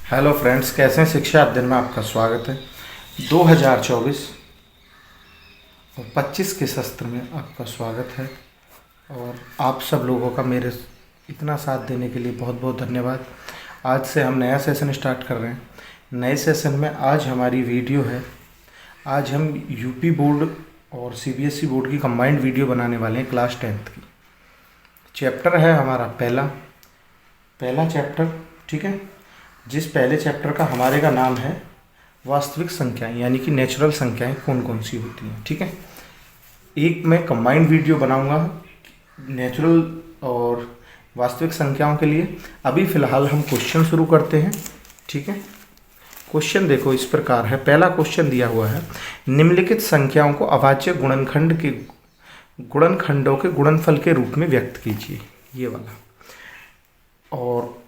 Hello friends, कैसे हैं? शिक्षा अध्ययन में आपका स्वागत है। 2024 और 25 के सत्र में आपका स्वागत है। और आप सब लोगों का मेरे इतना साथ देने के लिए बहुत बहुत धन्यवाद। आज से हम नया सेशन स्टार्ट कर रहे हैं। नए सेशन में आज हमारी वीडियो है। आज हम यूपी बोर्ड और सीबीएसई बोर्ड की कंबाइंड वीडियो बनाने वाले हैं क्लास 10th की। चैप्टर है हमारा पहला चैप्टर, ठीक है। जिस पहले चैप्टर का हमारे का नाम है वास्तविक संख्याएं, यानी कि नेचुरल संख्याएं कौन कौन सी होती हैं, ठीक है। एक मैं कंबाइंड वीडियो बनाऊंगा नेचुरल और वास्तविक संख्याओं के लिए। अभी फ़िलहाल हम क्वेश्चन शुरू करते हैं, ठीक है। क्वेश्चन देखो इस प्रकार है। पहला क्वेश्चन दिया हुआ है, निम्नलिखित संख्याओं को अभाज्य गुणनखंडों के गुणनफल के रूप में व्यक्त कीजिए, ये वाला। और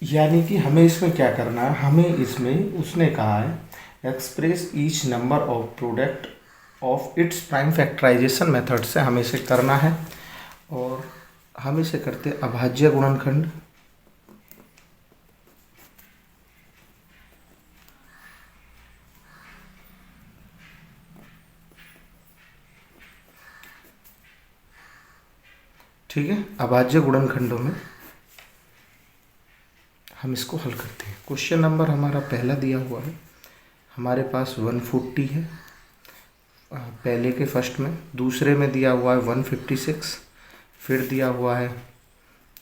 यानी कि हमें इसमें क्या करना है, हमें इसमें उसने कहा है express each number of product of its prime factorisation method से हमें इसे करना है। और हम इसे करते अभाज्य गुणनखंड, ठीक है। अभाज्य गुणनखंडों में हम इसको हल करते हैं। क्वेश्चन नंबर हमारा पहला दिया हुआ है, हमारे पास 140 है पहले के फर्स्ट में। दूसरे में दिया हुआ है 156, फिर दिया हुआ है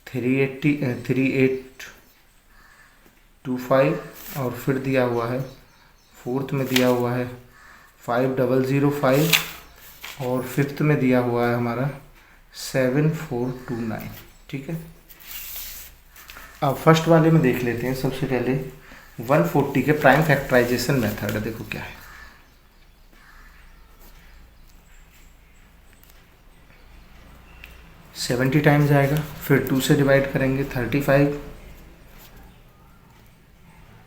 3825, और फिर दिया हुआ है फोर्थ में दिया हुआ है 5005, और फिफ्थ में दिया हुआ है हमारा 7429, ठीक है। अब फर्स्ट वाले में देख लेते हैं। सबसे पहले 140 के प्राइम फैक्टराइजेशन मेथड है, देखो क्या है। सेवेंटी टाइम्स आएगा, फिर 2 से डिवाइड करेंगे 35,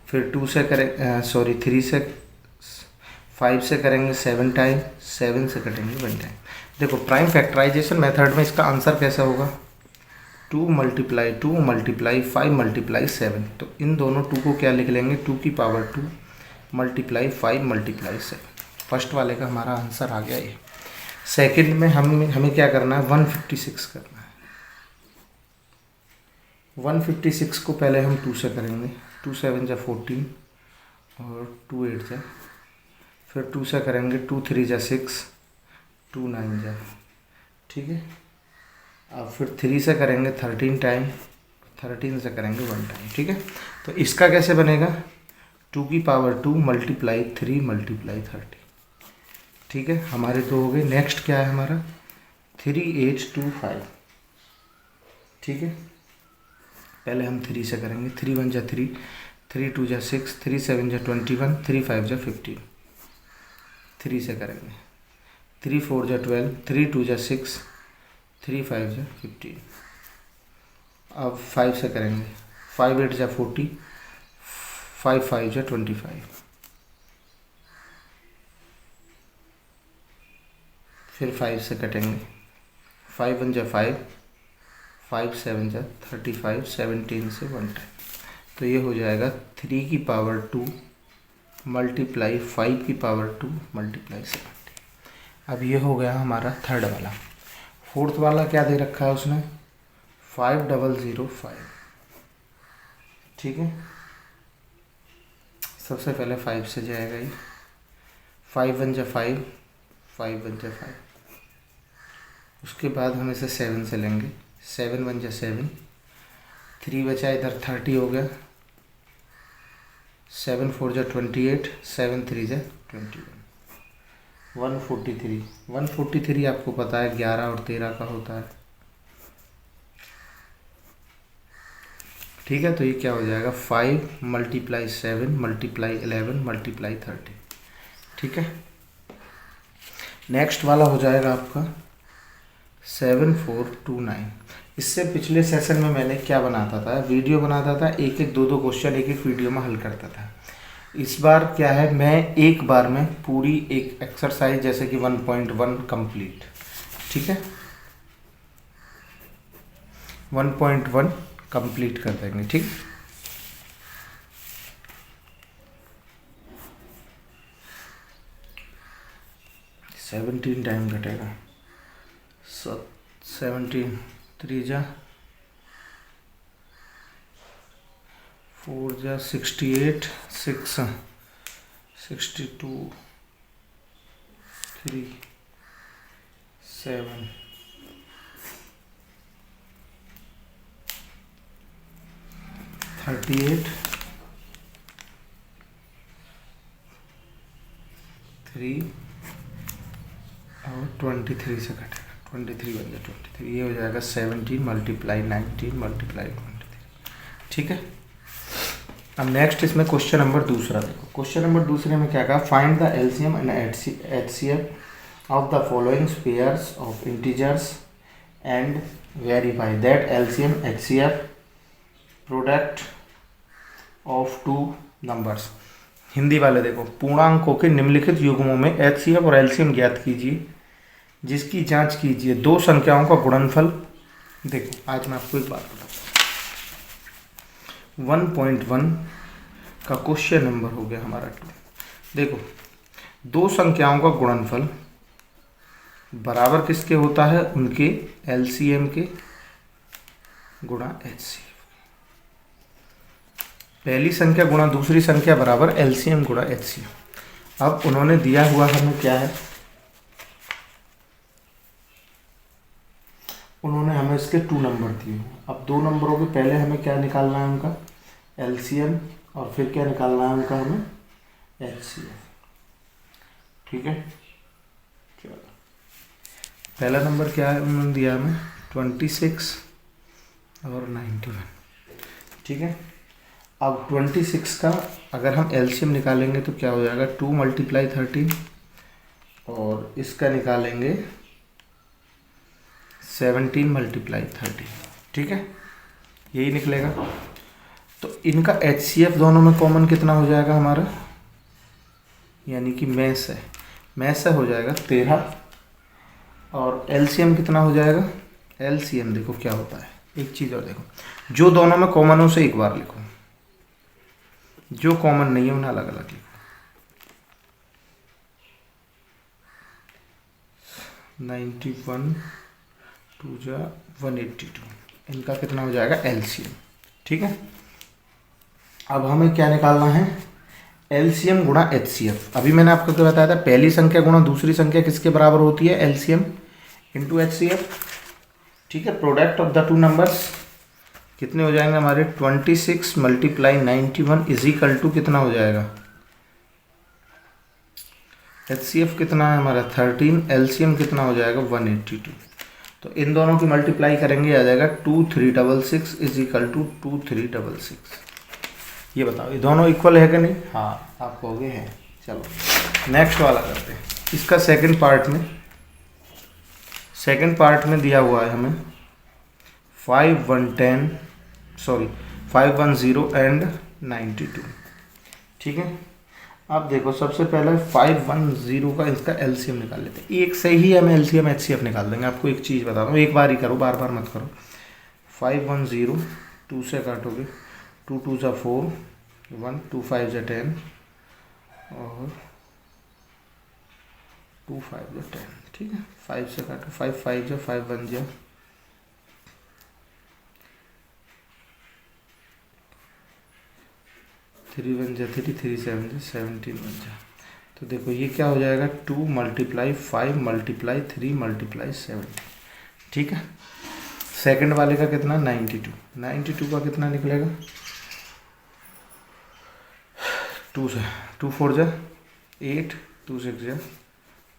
फिर 2 से करें 3 से 5 से करेंगे 7 टाइम, 7 से कटेंगे 1 टाइम। देखो प्राइम फैक्टराइजेशन मेथड में इसका आंसर कैसा होगा, 2 मल्टीप्लाई 2 मल्टीप्लाई 5 मल्टीप्लाई 7। तो इन दोनों 2 को क्या लिख लेंगे, 2 की पावर 2 मल्टीप्लाई 5 मल्टीप्लाई 7। फर्स्ट वाले का हमारा आंसर आ गया ये। सेकंड में हमें क्या करना है, 156 करना है। 156 को पहले हम 2 से करेंगे, 2 7 जा 14 और 2 8 जा, फिर 2 से करेंगे 2 3 जा 6, 2 9 जा, ठीक है। अब फिर 3 से करेंगे 13 टाइम, 13 से करेंगे 1 टाइम, ठीक है। तो इसका कैसे बनेगा, 2 की पावर 2 मल्टीप्लाई 3 मल्टीप्लाई 30, ठीक है। हमारे दो हो गए। नेक्स्ट क्या है हमारा 3825, ठीक है। पहले हम 3 से करेंगे, 3 1 जा 3, 3 2 जा 6, 3 7 जा 21, 3 5 जा 15। 3 से करेंगे 3 4 जा 12, 3 2 जा 6, 3 5 जा 15। अब 5 से करेंगे, 5 8 जा 40, 5 5 जा 25, फिर 5 से कटेंगे, 5 1 जा 5, 5 7 जा 35, 17 से 1 टाइम। तो ये हो जाएगा 3 की पावर 2 मल्टीप्लाई 5 की पावर 2 मल्टीप्लाई 70। अब ये हो गया हमारा थर्ड वाला। फोर्थ वाला क्या दे रखा है उसने, 5005, ठीक है। सबसे पहले 5 से जाएगा ये, 5 1 जा 5, 5 1 जा 5। उसके बाद हम इसे 7 से लेंगे, 7 1 जा 7, 3 बचा इधर 30 हो गया, 7 4 जा 28, 7 3 जा 21। 143 आपको पता है 11 और 13 का होता है, ठीक है। तो ये क्या हो जाएगा, 5 मल्टीप्लाई 7 मल्टीप्लाई 11 मल्टीप्लाई 30, ठीक है। नेक्स्ट वाला हो जाएगा आपका 7429। इससे पिछले सेशन में मैंने क्या बनाता था, वीडियो बनाता था, एक एक दो दो क्वेश्चन एक एक वीडियो में हल करता था। इस बार क्या है, मैं एक बार में पूरी एक एक्सरसाइज जैसे कि 1.1 कंप्लीट, ठीक है। 1.1 कंप्लीट कर देंगे। ठीक, सेवनटीन टाइम घटेगा, 17 3 जा 4 जा 68 6 62 3 7 38 3 और 23 से घटेगा, 23 बन गया 23, ये हो जाएगा 17 मल्टीप्लाई 19 मल्टीप्लाई 23। ठीक है, अब नेक्स्ट इसमें क्वेश्चन नंबर दूसरा देखो। क्वेश्चन नंबर दूसरे में क्या कहा, find the LCM and HCF of the following pairs of integers and verify that LCM HCF product of two numbers. Hindi वाले देखो, पूर्णांकों के निम्नलिखित युग्मों में एचसीएफ और एलसीएम ज्ञात कीजिए जिसकी जांच कीजिए दो संख्याओं का गुणनफल। देखो आज मैं आपको एक बात बताऊँ, 1.1 का क्वेश्चन नंबर हो गया हमारा 2। देखो दो संख्याओं का गुणनफल बराबर किसके होता है, उनके एलसीएम के गुणा एचसीएफ। पहली संख्या गुणा दूसरी संख्या बराबर एलसीएम गुणा एचसीएफ। अब उन्होंने दिया हुआ हमें क्या है, उन्होंने हमें इसके 2 नंबर दिए। अब 2 नंबरों के पहले हमें क्या निकालना है, उनका एलसीएम, और फिर क्या निकालना है उनका हमें एचसीएफ। ठीक है, चलो पहला नंबर क्या है उन्होंने दिया हमें 26 और 91। ठीक है, अब 26 का अगर हम एलसीएम निकालेंगे तो क्या हो जाएगा, 2 मल्टीप्लाई 13, और इसका निकालेंगे 17 मल्टीप्लाई 13। ठीक है, यही निकलेगा। तो इनका एचसीएफ दोनों में कॉमन कितना हो जाएगा हमारा, यानी कि में से हो जाएगा 13, और एलसीएम कितना हो जाएगा, एलसीएम देखो क्या होता है, एक चीज़ और देखो, जो दोनों में कॉमन हो उसे एक बार लिखो, जो कॉमन नहीं है उन्हें अलग अलग लिखो। 91 2 जा 182, इनका कितना हो जाएगा एलसीएम। ठीक है, अब हमें क्या निकालना है, एलसीएम गुणा एचसीएफ। अभी मैंने आपको क्या बताया था, पहली संख्या गुणा दूसरी संख्या किसके बराबर होती है, एलसीएम इंटू एचसीएफ। ठीक है, प्रोडक्ट ऑफ द 2 नंबर्स कितने हो जाएंगे हमारे, 26 मल्टीप्लाई 91 इज इक्वल टू कितना हो जाएगा, एचसीएफ कितना है हमारा 13, एलसीएम कितना हो जाएगा 182। तो इन दोनों की मल्टीप्लाई करेंगे आ जाएगा 2366 इज इक्वल टू 2366। ये बताओ ये दोनों इक्वल है कि नहीं, हाँ आप कहोगे हैं। चलो नेक्स्ट वाला करते हैं। इसका सेकंड पार्ट में दिया हुआ है हमें 510 एंड 92। ठीक है, अब देखो सबसे पहले 510 का इसका एलसीएम निकाल लेते हैं। एक से ही हमें एलसीएम एचसीएफ निकाल देंगे। आपको एक चीज़ बता दूँ, एक बार ही करो, बार बार मत करो। 510 2 से काटोगे, 2 2 जा 4 1 2 5 जा 10 और 2 5 जा 10। ठीक है, 5 से काटो, 5 5 जा 5 1 जा 3 1 जा 3 3 7 जा 17 1 जा। तो देखो ये क्या हो जाएगा, 2 मल्टीप्लाई 5 मल्टीप्लाई 3 मल्टीप्लाई 17। ठीक है, सेकंड वाले का कितना 92 का कितना निकलेगा, 2 से 2 4 जा 8 2 6 जा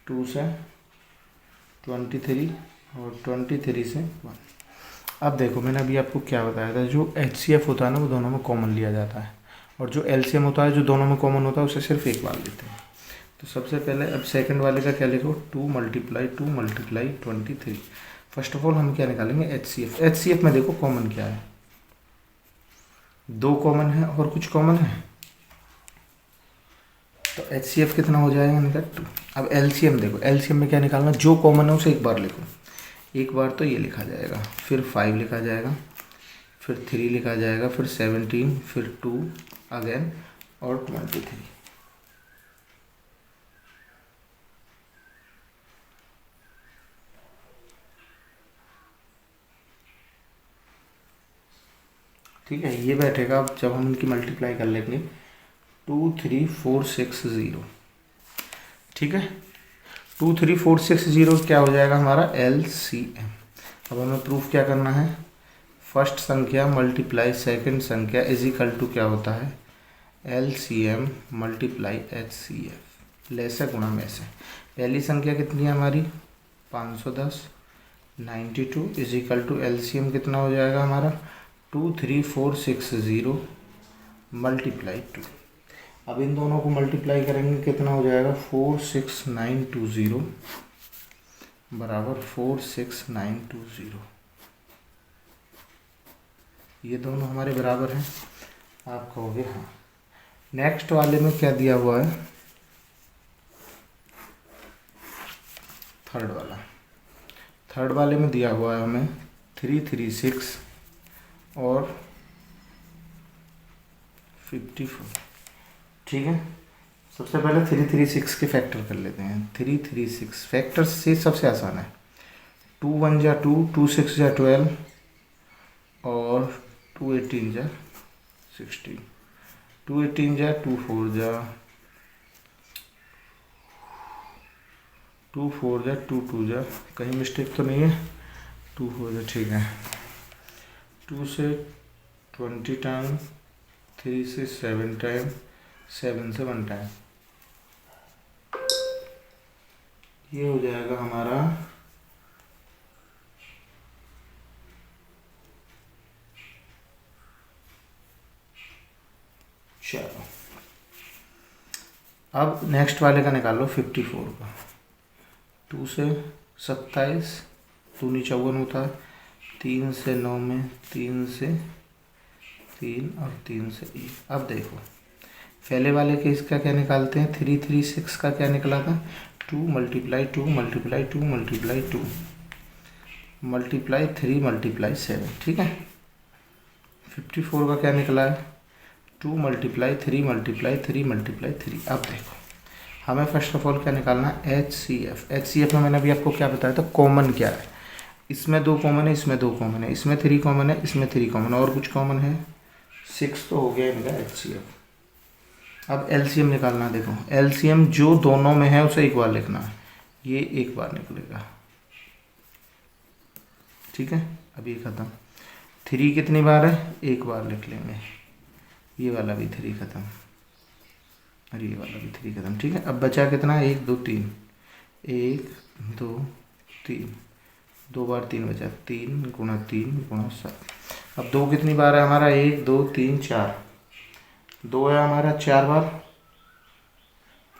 2 से 23 और 23 से 1। अब देखो मैंने अभी आपको क्या बताया था, जो एचसीएफ होता है ना वो दोनों में कॉमन लिया जाता है, और जो एलसीएम होता है जो दोनों में कॉमन होता है उसे सिर्फ एक बार लेते हैं। तो सबसे पहले अब सेकंड वाले का क्या लिखो, 2 मल्टीप्लाई 23। फर्स्ट ऑफ ऑल हम क्या निकालेंगे, एचसीएफ में देखो कॉमन क्या है, 2 कॉमन है और कुछ कॉमन है, तो एचसीएफ कितना हो जाएगा निकल 2। अब एलसीएम देखो, एलसीएम में क्या निकालना, जो कॉमन है उसे एक बार लिखो। एक बार तो ये लिखा जाएगा, फिर 5 लिखा जाएगा, फिर 3 लिखा जाएगा, फिर 17, फिर 2 अगेन और 23। ठीक है, ये बैठेगा। अब जब हम इनकी मल्टीप्लाई कर लेंगे 23460, ठीक है, 23460 क्या हो जाएगा हमारा LCM। अब हमें प्रूफ क्या करना है, फर्स्ट संख्या मल्टीप्लाई सेकंड संख्या इज इक्वल टू क्या होता है LCM मल्टीप्लाई HCF, लेसे गुणा में से। पहली संख्या कितनी है हमारी 510, 92 इज इक्वल टू LCM कितना हो जाएगा हमारा 23460 मल्टीप्लाई 2। अब इन दोनों को मल्टीप्लाई करेंगे कितना हो जाएगा 46920 बराबर 46920। ये दोनों हमारे बराबर हैं। आप कहोगे हाँ। नेक्स्ट वाले में क्या दिया हुआ है, थर्ड वाले में दिया हुआ है हमें 336 और 54। ठीक है, सबसे पहले 336 के फैक्टर कर लेते हैं। 336 फैक्टर से सबसे आसान है, 2 1 जा 2, 2 6 जा 12 और 2 18 जा 16, 2 18 जा 2 4 जा 2 4 जा 2 2 जा, कहीं मिस्टेक तो नहीं है, 2 4 जा ठीक है। 2 से 20 टाइम, 3 से 7 टाइम, 7 से 1 टाइम, ये हो जाएगा हमारा 4। अब नेक्स्ट वाले का निकालो 54 का। 2 से 27, 2 नी 54 होता है, 3 से 9 में, 3 से 3 और 3 से 1। अब देखो पहले वाले के इसका क्या निकालते हैं, 336 का क्या निकला था 2 multiply 2 multiply 2 multiply 2 multiply 3 multiply 7, ठीक है। 54 का क्या निकला है 2 मल्टीप्लाई 3 मल्टीप्लाई 3 मल्टीप्लाई 3। अब देखो हमें फर्स्ट ऑफ ऑल क्या निकालना है HCF। HCF में मैंने अभी आपको क्या बताया था, कॉमन क्या है, इसमें 2 कॉमन है, इसमें 2 कॉमन है, इसमें 3 कॉमन है, इसमें 3 कॉमन है, और कुछ कॉमन है 6 तो हो गया इनका HCF। अब LCM निकालना है। देखो LCM जो दोनों में है उसे एक बार लिखना है, ये एक बार निकलेगा, ठीक है। अब ये खत्म, 3 कितनी बार है, एक बार लिख लेंगे, ये वाला भी 3 खत्म और ये वाला भी 3 खत्म, ठीक है। अब बचा कितना, 1 2 3, 1 2 3, 2 बार 3 बचा, 3 गुणा 3 गुणा 7। अब 2 कितनी बार है हमारा, 1 2 3 4, 2 है हमारा 4 बार,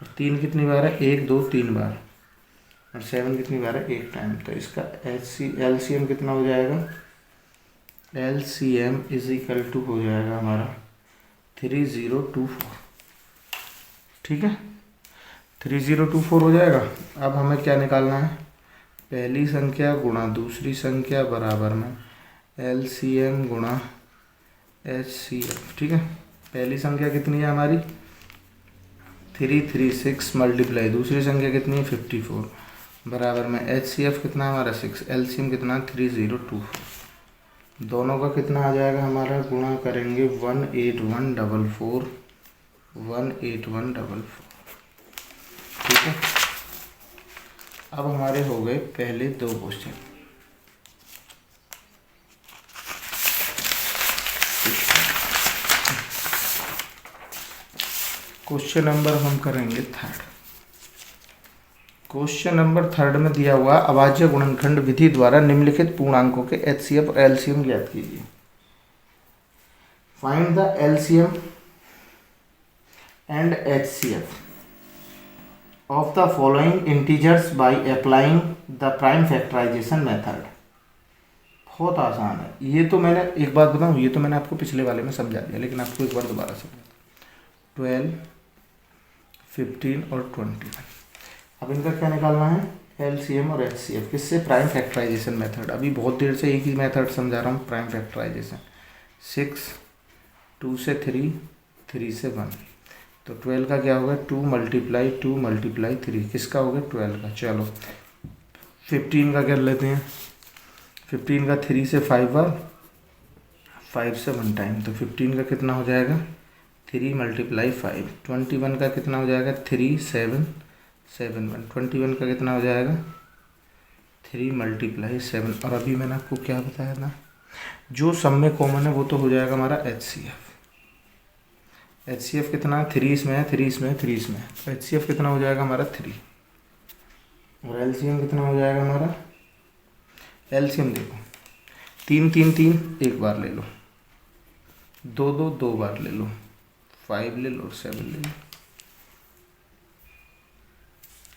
और 3 कितनी बार है, 1 2 3 बार, और 7 कितनी बार है, 1 टाइम। तो इसका LCM कितना हो जाएगा, LCM इज इक्वल टू हो जाएगा हमारा 3024, ठीक है, 3024 हो जाएगा। अब हमें क्या निकालना है, पहली संख्या गुणा दूसरी संख्या बराबर में LCM गुणा HCF, ठीक है। पहली संख्या कितनी है हमारी 336 मल्टीप्लाई दूसरी संख्या कितनी है 54 बराबर में HCF कितना है हमारा 6, LCM कितना 3024। दोनों का कितना आ जाएगा हमारा, गुणा करेंगे 18144, 18144, ठीक है। अब हमारे हो गए पहले 2 क्वेश्चन। क्वेश्चन नंबर हम करेंगे 3rd। क्वेश्चन नंबर 3rd में दिया हुआ अभाज्य गुणनखंड विधि द्वारा निम्नलिखित पूर्णांकों के HCF और LCM ज्ञात कीजिए। Find the LCM and HCF of the following integers by applying the prime factorisation method. बहुत आसान है ये तो। मैंने एक बात बताऊँ, ये तो मैंने आपको पिछले वाले में समझा दिया, लेकिन आपको एक बार दोबारा समझा। 12 15 और 21। अब इनका क्या निकालना है LCM और HCF, किससे, प्राइम फैक्टराइजेशन मेथड। अभी बहुत देर से एक ही मेथड समझा रहा हूँ, प्राइम फैक्टराइजेशन। 6, 2 से 3, 3 से 1, तो 12 का क्या होगा 2 × 3, किसका हो गया 12 का। चलो 15 का कर लेते हैं। 15 का 3 से 5 बार, 5 से 1 टाइम, तो 15 का कितना हो जाएगा 3 × 5। 21 का कितना हो जाएगा 3, 7, 7, 1। 21 का कितना हो जाएगा 3 × 7। और अभी मैंने आपको क्या बताया था, जो सब में कॉमन है वो तो हो जाएगा हमारा HCF। HCF कितना है 3 इसमें है, 3 इसमें है, 3 इसमें है, तो HCF कितना हो जाएगा हमारा 3। और LCM कितना हो जाएगा हमारा, LCM देखो 3, 3, 3 एक बार ले लो, 2, 2 दो बार ले लो, 5 ले लो, 7 ले लो,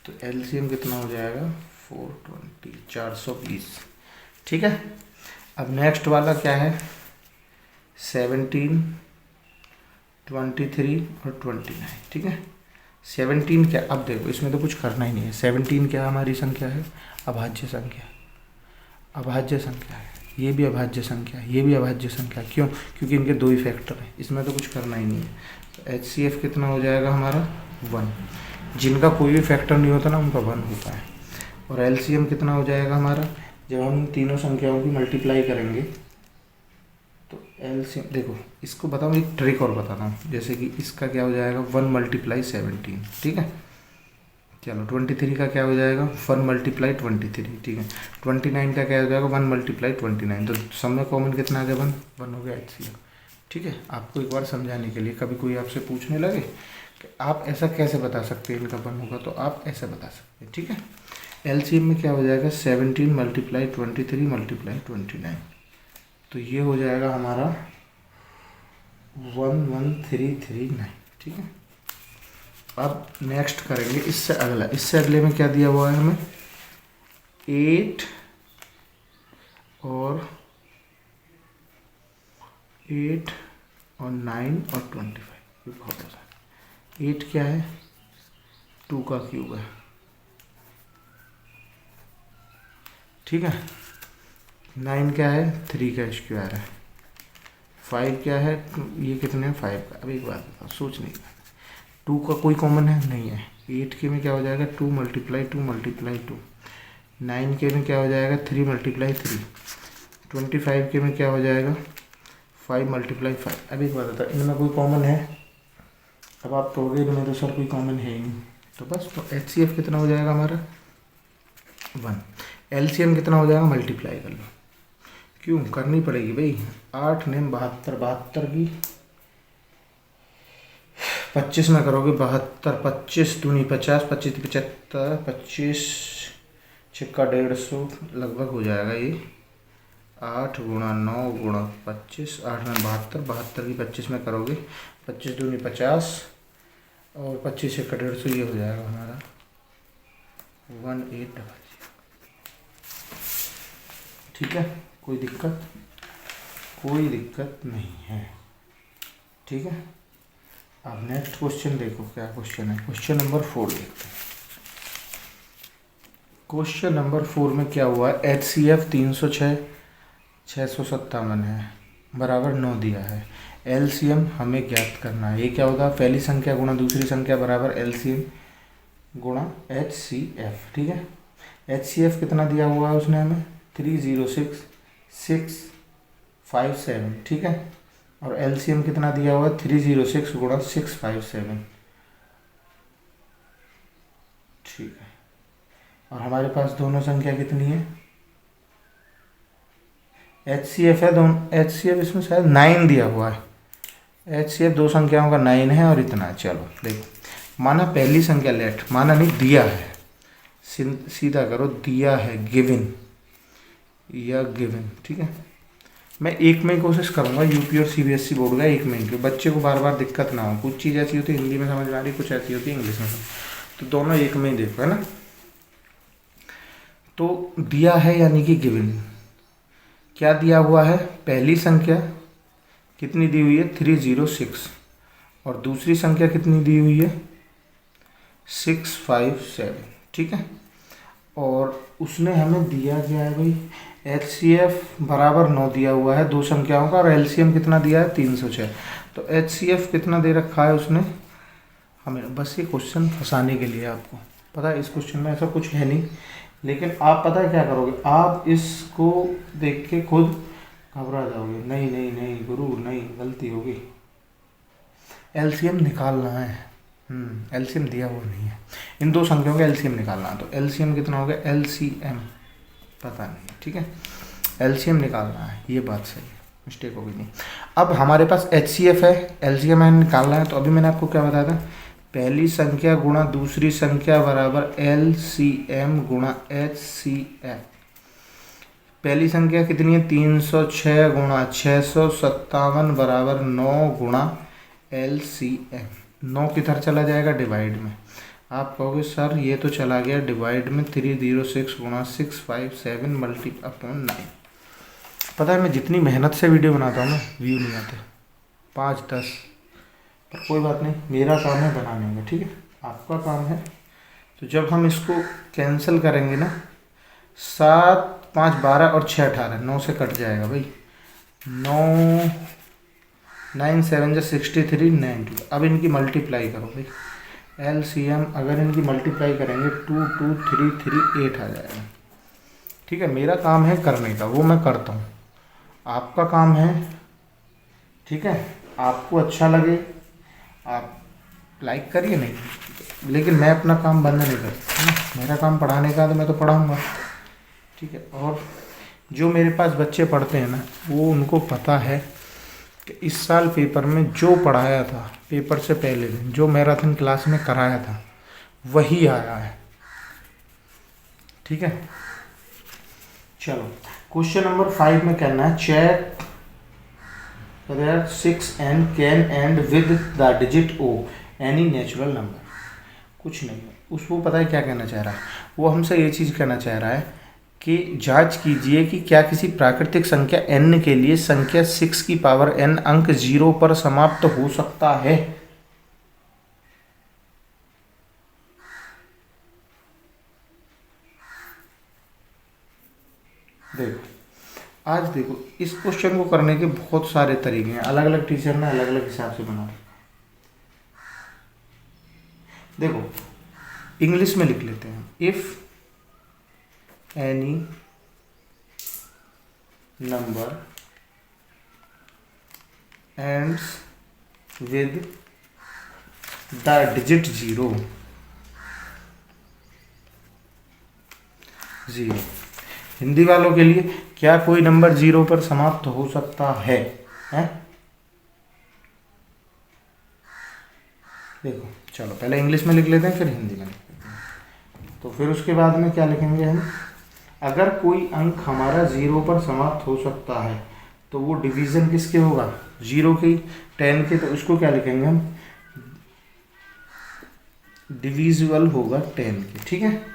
तो LCM कितना हो जाएगा 420, 420। ठीक है। अब नेक्स्ट वाला क्या है 17, 23 और 29। ठीक है। 17 क्या, अब देखो इसमें तो कुछ करना ही नहीं है। 17 क्या हमारी संख्या है, अभाज्य संख्या, अभाज्य संख्या है, ये भी अभाज्य संख्या है, ये भी अभाज्य संख्या है। क्यों, क्योंकि इनके दो ही फैक्टर हैं, इसमें तो कुछ करना ही नहीं है। तो HCF कितना हो जाएगा हमारा 1, जिनका कोई भी फैक्टर नहीं होता ना उनका 1 होता है। और LCM कितना हो जाएगा हमारा, जब हम तीनों संख्याओं की मल्टीप्लाई करेंगे तो LCM देखो, इसको बताऊँ एक ट्रिक और बताता हूँ। जैसे कि इसका क्या हो जाएगा 1 × 17। ठीक है। चलो 23 का क्या हो जाएगा 1 × 23। ठीक है। 29 का क्या हो जाएगा 1 × 29। तो सब में कॉमन कितना आ गया 1, 1 हो गया HCF। ठीक है। आपको एक बार समझाने के लिए, कभी कोई आपसे पूछने लगे कि आप ऐसा कैसे बता सकते हैं इनका 1 होगा, तो आप ऐसे बता सकते हैं। ठीक है। LCM में क्या हो जाएगा 17 × 23 × 29, तो ये हो जाएगा हमारा 11339। ठीक है। अब नेक्स्ट करेंगे इससे अगला, इससे अगले में क्या दिया हुआ है हमें 8 और 9 और 25। ये बहुत आसान। 8 क्या है 2 का क्यूब है। ठीक है। 9 क्या है 3 का स्क्वायर है। 5 क्या है, ये कितने 5 का। अब एक बात बताओ, सोच नहीं का 2 का कोई कॉमन है नहीं है। 8 के में क्या हो जाएगा 2 × 2 9 के में क्या हो जाएगा 3 × 3। 25 के में क्या हो जाएगा 5 × 5। अब एक बात बताओ, इनमें कोई कॉमन है। अब आप कहोगे इनमें तो सर कोई कॉमन है ही नहीं, तो बस तो HCF कितना हो जाएगा हमारा 1। LCM कितना हो जाएगा, मल्टीप्लाई कर लो, क्यों करनी पड़ेगी भाई। 8 ने 72, 72 की 25 में करोगे 72, 25 दूनी 50, 25 75, 25 छिक्का 150 लगभग हो जाएगा ये। 8 × 9 × 25, 8 में 72, 72 की 25 में करोगे 25 दूनी 50 और 25 छिक्का 150, ये हो जाएगा हमारा 1800। ठीक है। कोई दिक्कत, कोई दिक्कत नहीं है। ठीक है। अब नेक्स्ट क्वेश्चन देखो क्या क्वेश्चन है। क्वेश्चन नंबर 4 देखते हैं। क्वेश्चन नंबर 4 में क्या हुआ है HCF 306, 657 है, बराबर 9 दिया है। LCM हमें ज्ञात करना है। ये क्या होगा पहली संख्या गुणा दूसरी संख्या बराबर LCM गुणा HCF। ठीक है। HCF कितना दिया हुआ है उसने हमें 306, 657। ठीक है। और LCM कितना दिया हुआ है 306 × 657। ठीक है। और हमारे पास दोनों संख्या कितनी है HCF है दोनों, HCF इसमें शायद 9 दिया हुआ है। HCF दो संख्याओं का 9 है और इतना। चलो देखो, माना पहली संख्या लेट, माना नहीं दिया है, सीधा करो दिया है, गिवन या गिवन। ठीक है। मैं एक में ही कोशिश करूँगा, यूपी और CBSE बोर्ड का एक में ही, बच्चे को बार बार दिक्कत ना हो। कुछ चीज़ ऐसी होती है हिंदी में समझ में आ रही, कुछ ऐसी होती है इंग्लिश में, तो दोनों एक में ही देखो, है ना। तो दिया है यानी कि गिवन, क्या दिया हुआ है पहली संख्या कितनी दी हुई है 306 और दूसरी संख्या कितनी दी हुई है 657। ठीक है। और उसने हमें दिया क्या है भाई HCF बराबर 9 दिया हुआ है दो संख्याओं का, और LCM कितना दिया है 306। तो HCF कितना दे रखा है उसने हमें, बस ये क्वेश्चन फंसाने के लिए। आपको पता है इस क्वेश्चन में ऐसा कुछ है नहीं, लेकिन आप पता है क्या करोगे, आप इसको देख के खुद घबरा जाओगे। नहीं नहीं नहीं गुरु, नहीं, गलती होगी। LCM निकालना है। LCM दिया हुआ नहीं है, इन दो संख्याओं का LCM निकालना है। तो LCM कितना हो गया, LCM पता नहीं, ठीक है, LCM निकालना है, ये बात सही है, मिस्टेक होगी नहीं। अब हमारे पास HCF है, LCM है निकालना है। तो अभी मैंने आपको क्या बताया था, पहली संख्या गुणा दूसरी संख्या बराबर LCM गुणा HCF। पहली संख्या कितनी है 306 गुणा 657 बराबर 9 गुणा LCM। 9 किधर चला जाएगा, डिवाइड में। आप कहोगे सर ये तो चला गया डिवाइड में, 306 गुणा 657 मल्टी अपॉन 9। पता है मैं जितनी मेहनत से वीडियो बनाता हूँ ना, व्यू नहीं आते, 5-10, पर कोई बात नहीं, मेरा काम है बनाने का, ठीक है, आपका काम है। तो जब हम इसको कैंसिल करेंगे ना, 7 5 12 और 6 18, 9 से कट जाएगा भाई, 9 9 7 63 92। अब इनकी मल्टीप्लाई करो भाई, LCM अगर इनकी मल्टीप्लाई करेंगे 2 2 3 3 8 आ जाएगा। ठीक है, मेरा काम है करने का, वो मैं करता हूँ, आपका काम है, ठीक है, आपको अच्छा लगे आप लाइक करिए, नहीं, लेकिन मैं अपना काम बंद नहीं करता, है ना। मेरा काम पढ़ाने का, तो मैं तो पढ़ाऊँगा, ठीक है। और जो मेरे पास बच्चे पढ़ते हैं ना, वो उनको पता है कि इस साल पेपर में जो पढ़ाया था, पेपर से पहले दिन जो मैराथन क्लास में कराया था वही आया है, ठीक है। चलो क्वेश्चन नंबर 5 में कहना है, check whether 6n can end with the digit O any natural number। कुछ नहीं है उसको, पता है क्या कहना चाह रहा है वो, हमसे ये चीज़ कहना चाह रहा है कि जांच कीजिए कि क्या किसी प्राकृतिक संख्या n के लिए संख्या 6 की पावर n अंक 0 पर समाप्त हो सकता है। देखो आज देखो, इस क्वेश्चन को करने के बहुत सारे तरीके हैं, अलग अलग टीचर ने अलग अलग हिसाब से बना रखा। देखो इंग्लिश में लिख लेते हैं, if any number ends with the digit 0 0। Hindi वालों के लिए, क्या कोई नंबर 0 पर समाप्त हो सकता है, हैं? देखो चलो पहले इंग्लिश में लिख लेते हैं, फिर हिंदी में लिख लेते हैं। तो फिर उसके बाद में क्या लिखेंगे हम, अगर कोई अंक हमारा 0 पर समाप्त हो सकता है तो वो डिवीज़न किसके होगा, 0 की, 10 के, तो उसको क्या लिखेंगे हम, डिविजिबल होगा 10 के, ठीक है।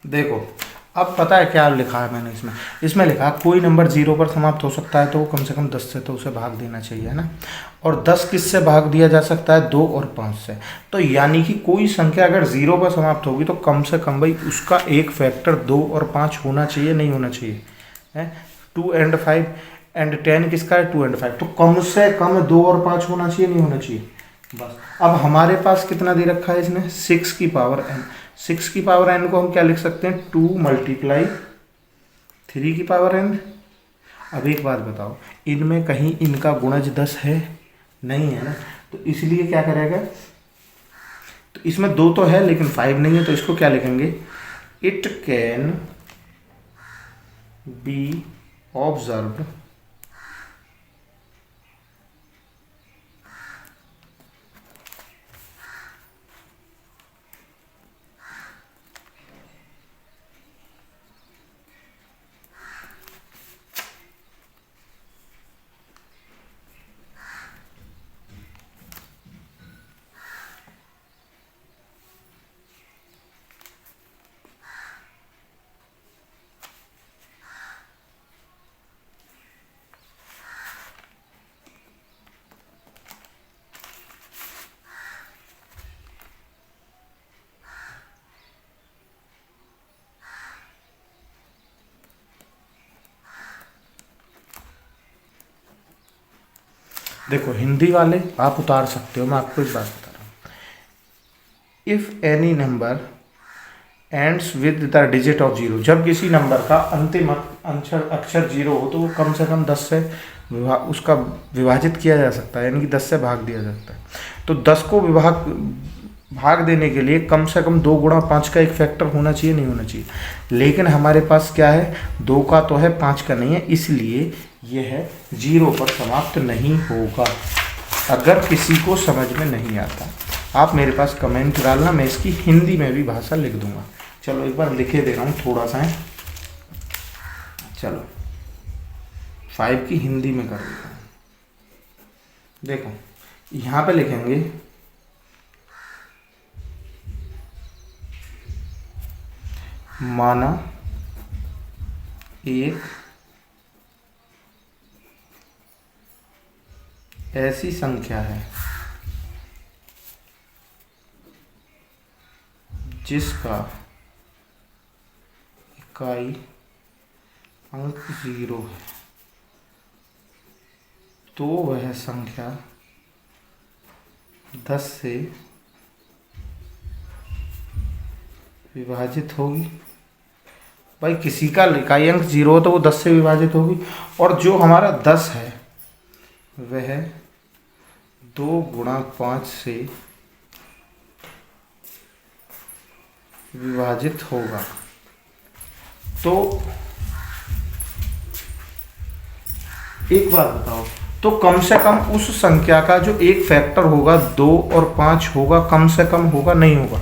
देखो अब पता है क्या लिखा है मैंने इसमें, इसमें लिखा कोई नंबर 0 पर समाप्त हो सकता है तो वो कम से कम 10 से तो उसे भाग देना चाहिए, है ना। और 10 किस से भाग दिया जा सकता है, 2 और 5 से। तो यानी कि कोई संख्या अगर 0 पर समाप्त होगी तो कम से कम भाई उसका एक फैक्टर 2 और 5 होना चाहिए, नहीं होना चाहिए, है। 2 and 5 एंड 10 किसका है, 2 and 5, तो कम से कम 2 और 5 होना चाहिए, नहीं होना चाहिए, बस। अब हमारे पास कितना दे रखा है इसने, 6 की पावर n। 6 की पावर n को हम क्या लिख सकते हैं, 2 मल्टीप्लाई 3 की पावर n। अब एक बात बताओ, इनमें कहीं इनका गुणज 10 है, नहीं है ना, तो इसलिए क्या करेगा, तो इसमें 2 तो है लेकिन 5 नहीं है, तो इसको क्या लिखेंगे, इट कैन बी ऑब्जर्व्ड देखो हिंदी वाले आप उतार सकते हो, मैं आपको एक बात बता रहा हूँ। If any number ends with the digit of zero, जब किसी नंबर का अंतिम अक्षर जीरो हो तो वो कम से कम 10 से उसका विभाजित किया जा सकता है, यानी कि 10 से भाग दिया जाता है। तो 10 को भाग देने के लिए कम से कम 2 गुणा 5 का एक फैक्टर होना चाहिए, नहीं होना चाहिए। लेकिन हमारे पास क्या है, 2 का तो है, 5 का नहीं है, इसलिए यह 0 पर समाप्त नहीं होगा। अगर किसी को समझ में नहीं आता आप मेरे पास कमेंट डालना, मैं इसकी हिंदी में भी भाषा लिख दूंगा। चलो एक बार लिखे दे रहा हूँ थोड़ा सा है। चलो 5 की हिंदी में कर देता हूँ। देखो यहाँ पे लिखेंगे माना एक ऐसी संख्या है जिसका इकाई अंक 0 है, तो वह संख्या 10 से विभाजित होगी। भाई किसी का इकाई अंक 0 हो तो वो 10 से विभाजित होगी, और जो हमारा 10 है वह 2 गुणा 5 से विभाजित होगा। तो एक बात बताओ, तो कम से कम उस संख्या का जो एक फैक्टर होगा 2 और 5 होगा, कम से कम होगा, नहीं होगा?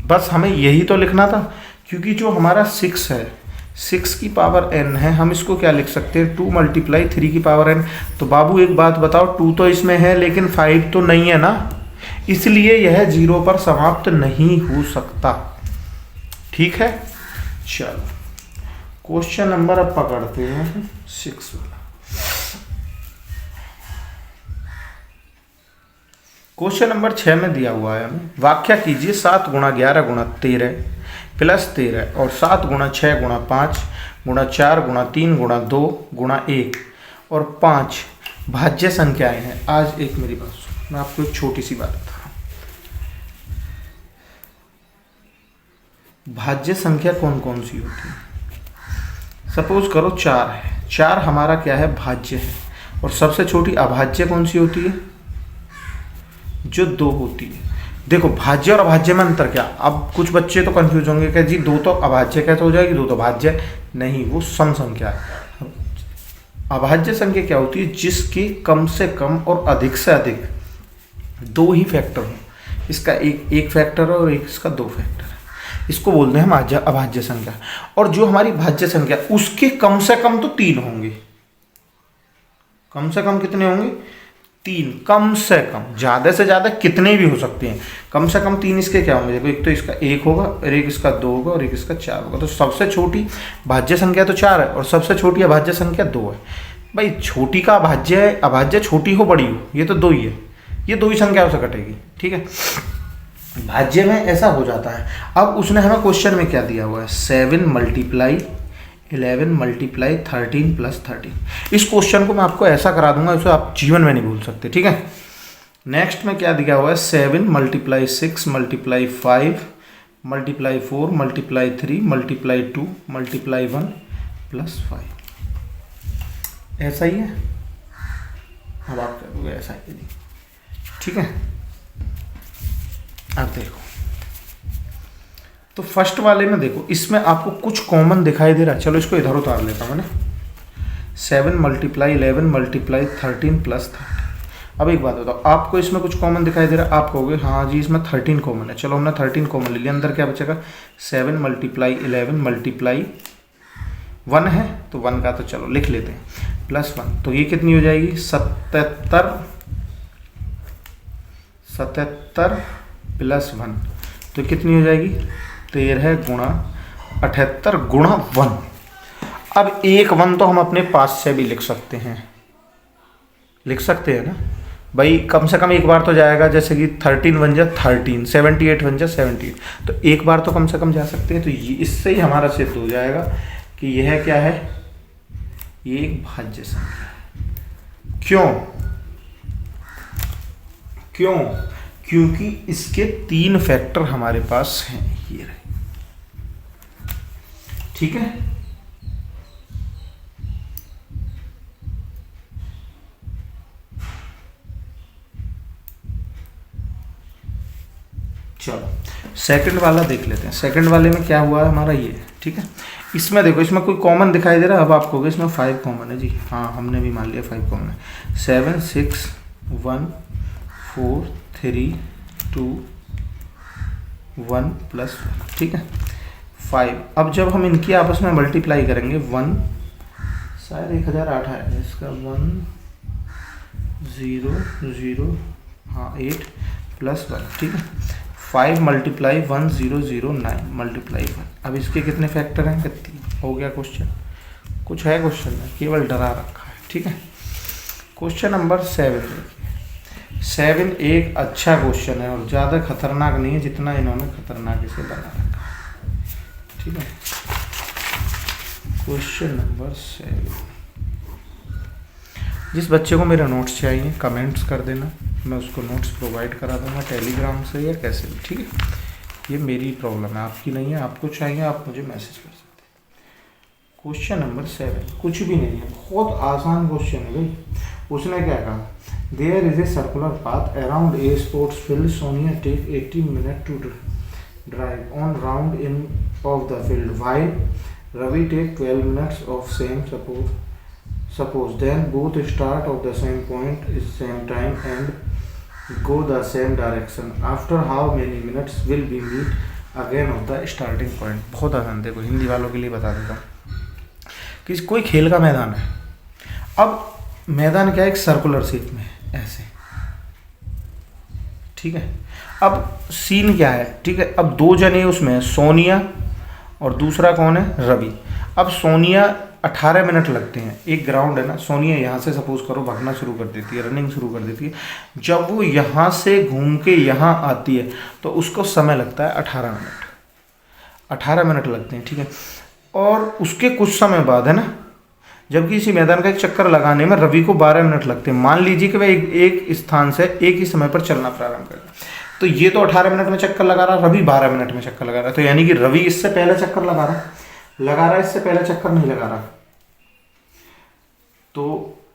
बस हमें यही तो लिखना था, क्योंकि जो हमारा 6 है, 6 की पावर n है, हम इसको क्या लिख सकते हैं, 2 × 3 की पावर n। तो बाबू एक बात बताओ, 2 तो इसमें है लेकिन 5 तो नहीं है ना, इसलिए यह 0 पर समाप्त नहीं हो सकता। ठीक है, चलो क्वेश्चन नंबर अब पकड़ते हैं 6 वाला। क्वेश्चन नंबर 6 में दिया हुआ है हमें, व्याख्या कीजिए 7 × 11 × 13 प्लस 13 और 7 × 6 × 5 × 4 × 3 × 2 × 1 और 5 भाज्य संख्याएं हैं। आज एक मेरी बात सुनो, मैं आपको एक छोटी सी बात बता रहा हूँ। भाज्य संख्या कौन कौन सी होती है? सपोज करो 4 है, 4 हमारा क्या है, भाज्य है। और सबसे छोटी अभाज्य कौन सी होती है? जो 2 होती है। देखो भाज्य और अभाज्य में अंतर क्या? अब कुछ बच्चे तो कंफ्यूज होंगे कि जी 2 तो अभाज्य कैसे हो जाएगी, 2 तो भाज्य नहीं, वो सम संख्या है। अभाज्य संख्या क्या होती है? जिसके कम से कम और अधिक से अधिक 2 ही फैक्टर हो। इसका एक फैक्टर है और एक इसका 2 फैक्टर है, इसको बोलते हैं हम अभाज्य संख्या। और जो हमारी भाज्य संख्या, उसके कम से कम तो 3 होंगे। कम से कम कितने होंगे? 3। कम से कम, ज़्यादा से ज़्यादा कितने भी हो सकते हैं, कम से कम 3 इसके क्या होंगे? देखो एक तो इसका 1 होगा और एक इसका 2 होगा और एक इसका 4 होगा। तो सबसे छोटी भाज्य संख्या तो 4 है और सबसे छोटी अभाज्य संख्या 2 है। भाई छोटी का अभाज्य छोटी हो बड़ी हो, ये तो 2 ही है, ये 2 ही संख्याओं से कटेगी। ठीक है, भाज्य में ऐसा हो जाता है। अब उसने हमें क्वेश्चन में क्या दिया हुआ है, 7 × 11 × 13 + 13। इस क्वेश्चन को मैं आपको ऐसा करा दूंगा, इसे आप जीवन में नहीं भूल सकते। ठीक है, नेक्स्ट में क्या दिया हुआ है, 7 × 6 × 5 × 4 × 3 × 2 × 1 + 5। ऐसा ही है, अब आप कहोगे ऐसा ही नहीं। ठीक है, अब देखो तो फर्स्ट वाले में देखो, इसमें आपको कुछ कॉमन दिखाई दे रहा है। चलो इसको इधर उतार लेता हूँ मैंने, 7 × 11 × 13 + 13। अब एक बात बताओ, आपको इसमें कुछ कॉमन दिखाई दे रहा है? आप कहोगे हाँ जी इसमें 13 कॉमन है। चलो हमने 13 कॉमन ले लिया, अंदर क्या बचेगा, 7 × 11 × 1 है, तो 1 का तो चलो लिख लेते हैं, +1। तो ये कितनी हो जाएगी, 77 + 1, तो कितनी हो जाएगी, 13 × 78 × 1। अब एक 1 तो हम अपने पास से भी लिख सकते हैं, लिख सकते हैं ना भाई, कम से कम एक बार तो जाएगा। जैसे कि 13 × 1 = 13, 78 × 1 = 78, तो एक बार तो कम से कम जा सकते हैं। तो ये इससे ही हमारा सिद्ध हो जाएगा कि यह क्या है, ये एक भाज्य संख्या है। क्यों? क्यों? क्योंकि इसके 3 फैक्टर हमारे पास हैं, ये रहे। ठीक है, चलो सेकंड वाला देख लेते हैं। सेकंड वाले में क्या हुआ है हमारा ये, ठीक है। इसमें देखो, इसमें कोई कॉमन दिखाई दे रहा है? अब आपको इसमें 5 कॉमन है जी, हाँ हमने भी मान लिया 5 कॉमन है। 7 6 1 4 3 2 1 प्लस 1, ठीक है 5। अब जब हम इनकी आपस में मल्टीप्लाई करेंगे 1, शायद 1008 है इसका, 1 0 0 हाँ 8 प्लस 1, ठीक है 5 मल्टीप्लाई 1 0 0 9 मल्टीप्लाई 1। अब इसके कितने फैक्टर हैं? 3। हो गया क्वेश्चन। कुछ है क्वेश्चन में, केवल डरा रखा है, ठीक है। क्वेश्चन नंबर 7 देखिए। 7 एक अच्छा क्वेश्चन है और ज़्यादा खतरनाक नहीं है जितना इन्होंने खतरनाक इसे बना रखा है, ठीक है। Question number 7। जिस बच्चे को मेरे नोट्स चाहिए कमेंट्स कर देना, मैं उसको नोट्स प्रोवाइड करा दूँगा टेलीग्राम से या कैसे भी, ठीक है। ये मेरी प्रॉब्लम है, आपकी नहीं है। आपको चाहिए आप मुझे मैसेज कर सकते हैं। क्वेश्चन नंबर 7 कुछ भी नहीं है, बहुत आसान क्वेश्चन है भाई। उसने क्या कहा? There is a circular path around a sports field, Sonia take 18 minute to drive on round in of the field, while Ravi take 12 minutes of same suppose then both start of the same point is same time and go the same direction, after how many minutes will be meet again of the starting point। बहुत आसान, देखो हिंदी वालों के लिए बता देता हूँ कि कोई खेल का मैदान है। अब मैदान क्या है? एक सर्कुलर शेप में ऐसे, ठीक है। अब सीन क्या है? ठीक है, अब 2 जने उसमें, सोनिया और दूसरा कौन है? रवि। अब सोनिया 18 मिनट लगते हैं, एक ग्राउंड है ना, सोनिया यहाँ से सपोज करो भागना शुरू कर देती है, रनिंग शुरू कर देती है। जब वो यहाँ से घूम के यहाँ आती है तो उसको समय लगता है 18 मिनट, 18 मिनट लगते हैं, ठीक है। और उसके कुछ समय बाद है ना, जबकि इसी मैदान का एक चक्कर लगाने में रवि को 12 मिनट लगते हैं। मान लीजिए कि वह एक स्थान से एक ही समय पर चलना प्रारंभ करेगा, तो ये तो 18 मिनट में चक्कर लगा रहा, रवि 12 मिनट में चक्कर लगा रहा है। तो यानी कि रवि इससे पहले चक्कर लगा रहा, इससे पहले चक्कर नहीं लगा रहा। तो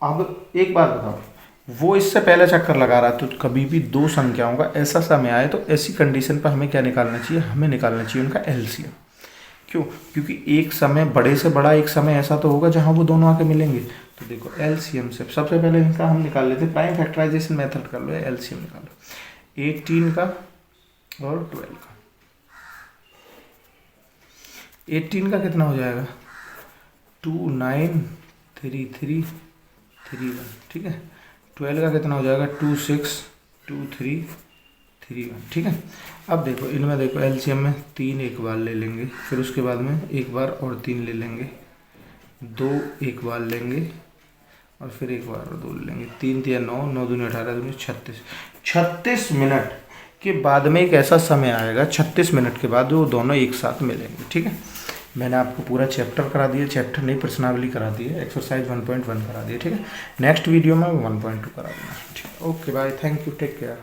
अब एक बात बताओ, वो इससे पहले चक्कर लगा रहा है, तो कभी भी 2 संख्याओं का ऐसा समय आए तो ऐसी कंडीशन पर हमें क्या निकालना चाहिए? हमें निकालना चाहिए उनका एलसीएम। क्यों? क्योंकि एक समय बड़े से बड़ा एक समय ऐसा तो होगा जहां वो दोनों आके मिलेंगे। तो देखो एलसीएम से सबसे पहले इनका हम निकाल लेते, प्राइम फैक्टराइजेशन मेथड कर लो, एलसीएम निकालो 18 का और 12 का। 18 का कितना हो जाएगा? 2 9 3 3 3 1, ठीक है। 12 का कितना हो जाएगा? 2 6 2 3 3 1, ठीक है। अब देखो इनमें, देखो एलसीएम में 3 एक बार ले लेंगे, फिर उसके बाद में एक बार और 3 ले लेंगे, 2 एक बार लेंगे और फिर एक बार और 2 ले लेंगे। 3 3 9 9 दूनी 18 दूनी 36। 36 मिनट के बाद में एक ऐसा समय आएगा, 36 मिनट के बाद वो दोनों एक साथ मिलेंगे, ठीक है। मैंने आपको पूरा चैप्टर करा दिया, चैप्टर नहीं प्रश्नावली करा दी है, एक्सरसाइज 1.1 करा दिया, ठीक है। नेक्स्ट वीडियो में 1.2 करा दूँगा, ठीक है। Okay bye, thank you, take care.